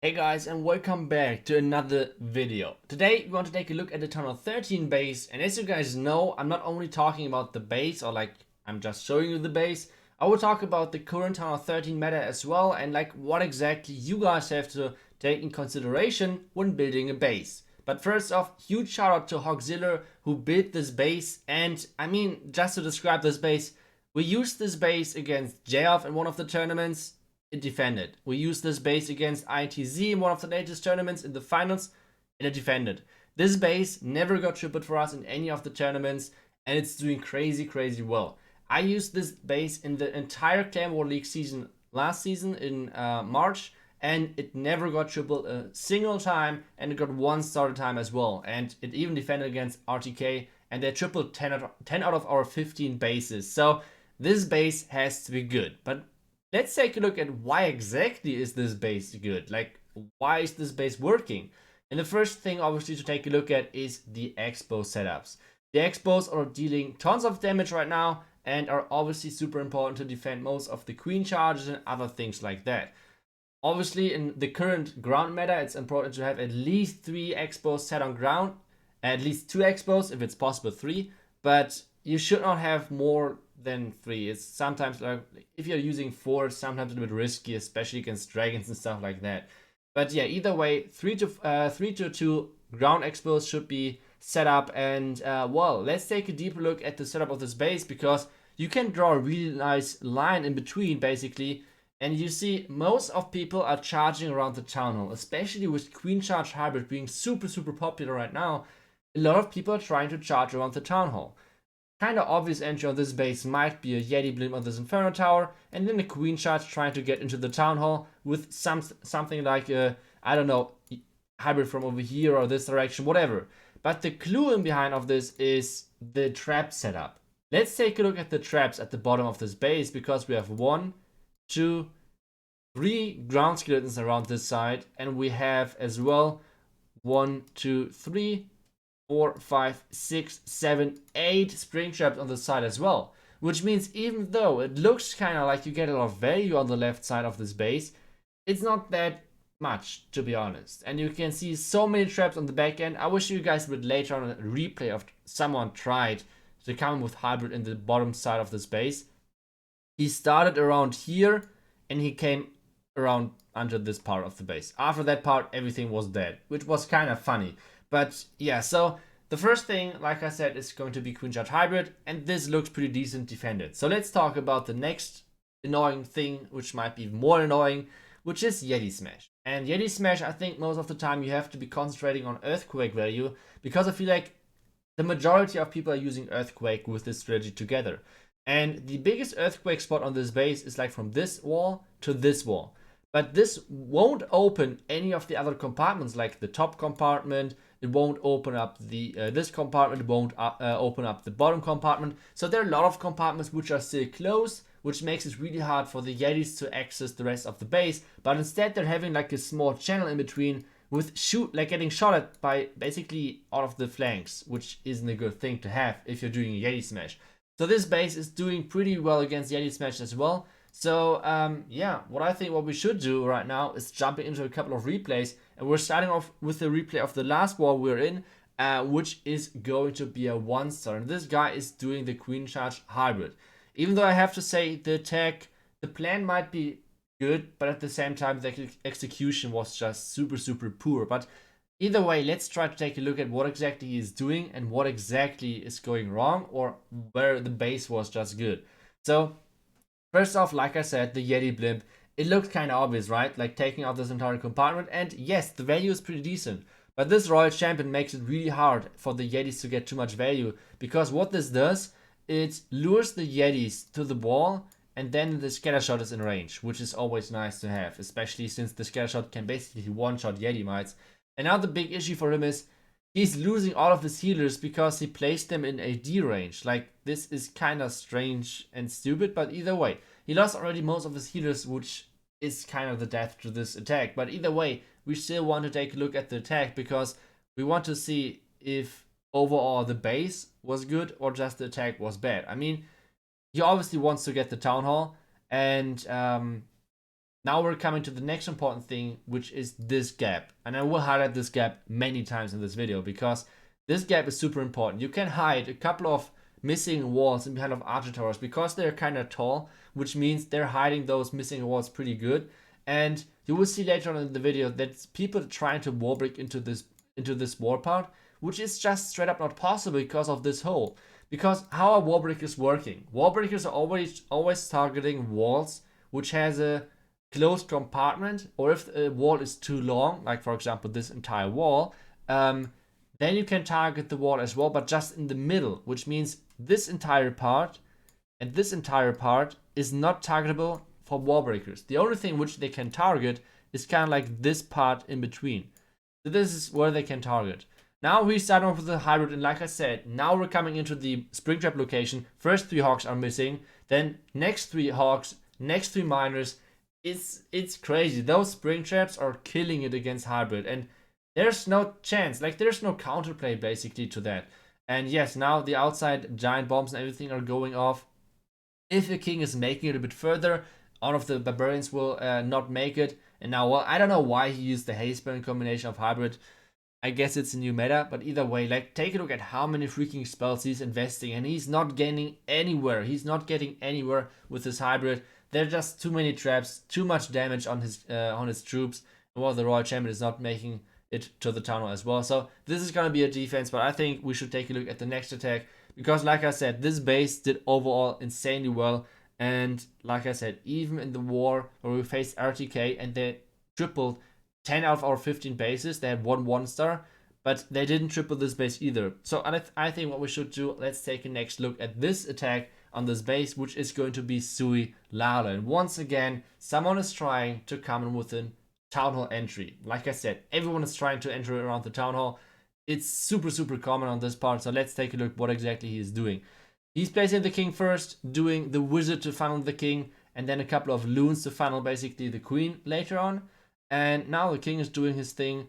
Hey guys, and welcome back to another video. Today we want to take a look at the Townhall 13 base, and as you guys know, I'm not only talking about the base or I'm just showing you the base. I will talk about the current Townhall 13 meta as well, and what exactly you guys have to take in consideration when building a base. But first off, huge shout out to Hogzilla who built this base, and just to describe this base, we used this base against JF in one of the tournaments. It defended. We used this base against iTzu in one of the latest tournaments in the finals, and it defended. This base never got tripled for us in any of the tournaments, and it's doing crazy well. I used this base in the entire Clan War League season last season in March, and it never got tripled a single time, and it got one starter time as well. And it even defended against RTK, and they tripled 10 out of our 15 bases. So this base has to be good. But let's take a look at why exactly is this base good. Why is this base working? And the first thing obviously to take a look at is the expo setups. The expos are dealing tons of damage right now and are obviously super important to defend most of the queen charges and other things like that. Obviously in the current ground meta, it's important to have at least 3 expos set on ground, at least 2 expos if it's possible 3, but you should not have more than 3. It's sometimes like if you're using 4, it's sometimes a little bit risky, especially against dragons and stuff like that. But yeah, either way, 3 to 2 ground expos should be set up. And well, let's take a deeper look at the setup of this base, because you can draw a really nice line in between basically. And you see most of people are charging around the town hall, especially with queen charge hybrid being super popular right now. A lot of people are trying to charge around the town hall. Kind of obvious entry on this base might be a Yeti blimp on this Inferno Tower, and then a Queen Charge trying to get into the Town Hall with something like a, I don't know, hybrid from over here or this direction, whatever. But the clue in behind of this is the trap setup. Let's take a look at the traps at the bottom of this base, because we have 1, 2, 3 ground skeletons around this side, and we have as well 1, 2, 3, 4, 5, 6, 7, 8 spring traps on the side as well. Which means even though it looks kind of like you get a lot of value on the left side of this base, it's not that much, to be honest. And you can see so many traps on the back end. I wish you guys would later on a replay of someone tried to come with hybrid in the bottom side of this base. He started around here and he came around under this part of the base. After that part, everything was dead, which was kind of funny. But yeah, so the first thing, like I said, is going to be Queen Charge Hybrid, and this looks pretty decent defended. So let's talk about the next annoying thing, which might be more annoying, which is Yeti Smash. And Yeti Smash, I think most of the time you have to be concentrating on Earthquake value, because I feel like the majority of people are using Earthquake with this strategy together. And the biggest Earthquake spot on this base is like from this wall to this wall. But this won't open any of the other compartments, like the top compartment. It won't open up the this compartment. It won't open up the bottom compartment. So there are a lot of compartments which are still closed, which makes it really hard for the Yetis to access the rest of the base. But instead, they're having like a small channel in between with getting shot at by basically all of the flanks, which isn't a good thing to have if you're doing a Yeti Smash. So this base is doing pretty well against Yeti Smash as well. So yeah, what we should do right now is jumping into a couple of replays, and we're starting off with the replay of the last war we're in, which is going to be a 1-star, and this guy is doing the Queen Charge Hybrid. Even though I have to say the plan might be good, but at the same time the execution was just super poor. But either way, let's try to take a look at what exactly he is doing and what exactly is going wrong, or where the base was just good. So first off, like I said, the Yeti blimp, it looked kind of obvious, right? Like taking out this entire compartment, and yes, the value is pretty decent. But this Royal Champion makes it really hard for the Yetis to get too much value, because what this does, it lures the Yetis to the wall, and then the Scattershot is in range, which is always nice to have, especially since the Scattershot can basically one-shot Yeti mites. And now the big issue for him is he's losing all of his healers because he placed them in AD range. Like, this is kind of strange and stupid, but either way, he lost already most of his healers, which is kind of the death to this attack. But either way, we still want to take a look at the attack, because we want to see if overall the base was good or just the attack was bad. I mean, he obviously wants to get the Town Hall, and Now we're coming to the next important thing, which is this gap. And I will highlight this gap many times in this video because this gap is super important. You can hide a couple of missing walls in behind of archer towers because they're kind of tall, which means they're hiding those missing walls pretty good. And you will see later on in the video that people are trying to wall break into this wall part, which is just straight up not possible because of this hole. Because how are wall breakers working? Wall breakers are always targeting walls which has a closed compartment, or if a wall is too long, like for example this entire wall, then you can target the wall as well, but just in the middle, which means this entire part and this entire part is not targetable for wall breakers. The only thing which they can target is kind of like this part in between. So this is where they can target. Now we start off with the hybrid, and like I said, now we're coming into the Springtrap location. First 3 hawks are missing, then next 3 hawks, next 3 miners. It's crazy. Those Springtraps are killing it against hybrid, and there's no chance, like there's no counterplay basically to that. And yes, now the outside giant bombs and everything are going off. If the king is making it a bit further, all of the barbarians will not make it. And now, well, I don't know why he used the haste burn combination of hybrid. I guess it's a new meta, but either way, like take a look at how many freaking spells he's investing, and he's not gaining anywhere. He's not getting anywhere with his hybrid. There are just too many traps, too much damage on his troops. Well, the Royal Champion is not making it to the Townhall as well. So this is gonna be a defense, but I think we should take a look at the next attack because, like I said, this base did overall insanely well. And like I said, even in the war where we faced RTK and they tripled 10 out of our 15 bases, they had 1-1-star, but they didn't triple this base either. So I think what we should do, let's take a next look at this attack on this base, which is going to be Sui Lala. And once again, someone is trying to come in with a Townhall entry. Like I said, everyone is trying to enter around the Townhall. It's super common on this part, so let's take a look what exactly he is doing. He's placing the king first, doing the wizard to funnel the king, and then a couple of loons to funnel basically the queen later on. And now the king is doing his thing,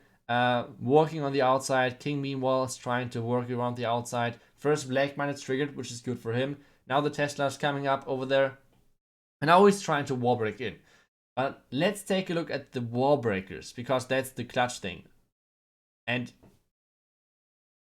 working on the outside. King meanwhile is trying to work around the outside. First black mine is triggered, which is good for him. Now the Tesla is coming up over there. And now he's trying to wall break in. But let's take a look at the wall breakers, because that's the clutch thing. And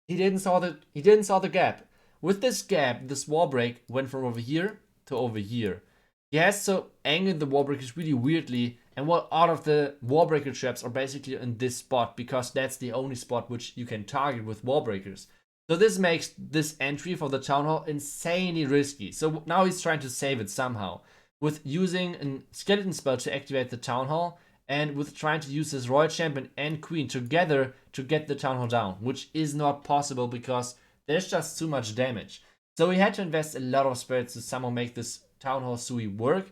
he didn't saw the gap. With this gap, this wall break went from over here to over here. He has to angle the wall breakers really weirdly, and what all of the wall breaker traps are basically in this spot, because that's the only spot which you can target with wall breakers. So this makes this entry for the Townhall insanely risky. So now he's trying to save it somehow with using a skeleton spell to activate the Townhall, and with trying to use his Royal Champion and Queen together to get the Townhall down, which is not possible because there's just too much damage. So he had to invest a lot of spirits to somehow make this Townhall Sui work,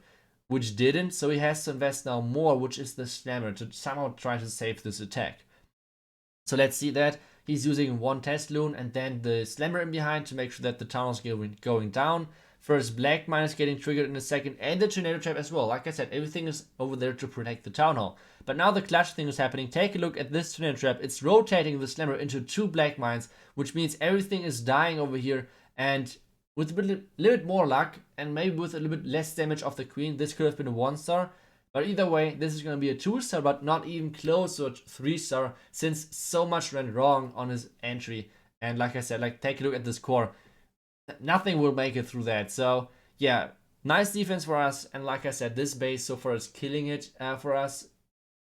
which didn't. So he has to invest now more, which is the Slammer, to somehow try to save this attack. So let's see that. He's using one test loon and then the Slammer in behind to make sure that the Townhall is going down. First black mine is getting triggered in a second, and the tornado trap as well. Like I said, everything is over there to protect the Townhall. But now the clutch thing is happening. Take a look at this tornado trap. It's rotating the Slammer into 2 black mines, which means everything is dying over here. And with a little bit more luck, and maybe with a little bit less damage of the Queen, this could have been a 1-star. But either way, this is going to be a 2-star, but not even close to a 3-star, since so much went wrong on his entry. And like I said, like take a look at this core. Nothing will make it through that. So yeah, nice defense for us. And like I said, this base so far is killing it for us.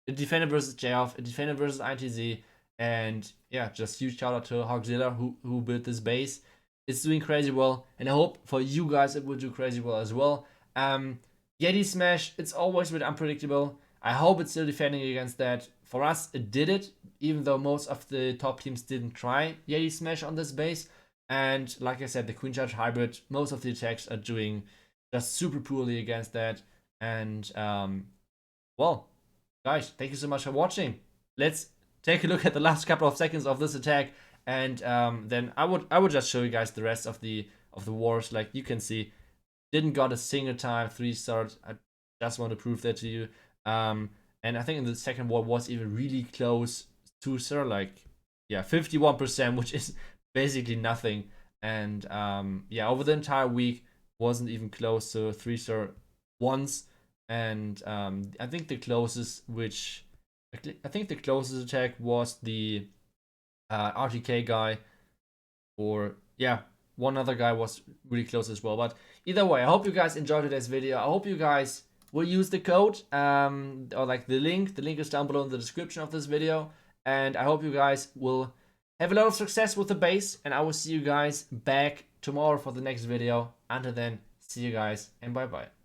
A defender versus J-Off, a defender versus iTzu. And yeah, just huge shout out to Hogzilla who built this base. It's doing crazy well, and I hope for you guys it will do crazy well as well. Yeti Smash, it's always a bit unpredictable. I hope it's still defending against that. For us, it did it, even though most of the top teams didn't try Yeti Smash on this base. And like I said, the Queen Charge Hybrid, most of the attacks are doing just super poorly against that. And well, guys, thank you so much for watching. Let's take a look at the last couple of seconds of this attack, and then I would just show you guys the rest of the wars. Like you can see, didn't got a single time 3-stars. I just want to prove that to you. And I think in the second war was even really close, 2-star, like yeah, 51%, which is basically nothing. And yeah, over the entire week wasn't even close to 3-star once. and I think the closest attack was the RTK guy, or yeah, one other guy was really close as well. But either way, I hope you guys enjoyed today's video. I hope you guys will use the code or like the link. The link is down below in the description of this video, and I hope you guys will have a lot of success with the base, and I will see you guys back tomorrow for the next video. Until then, see you guys and bye bye.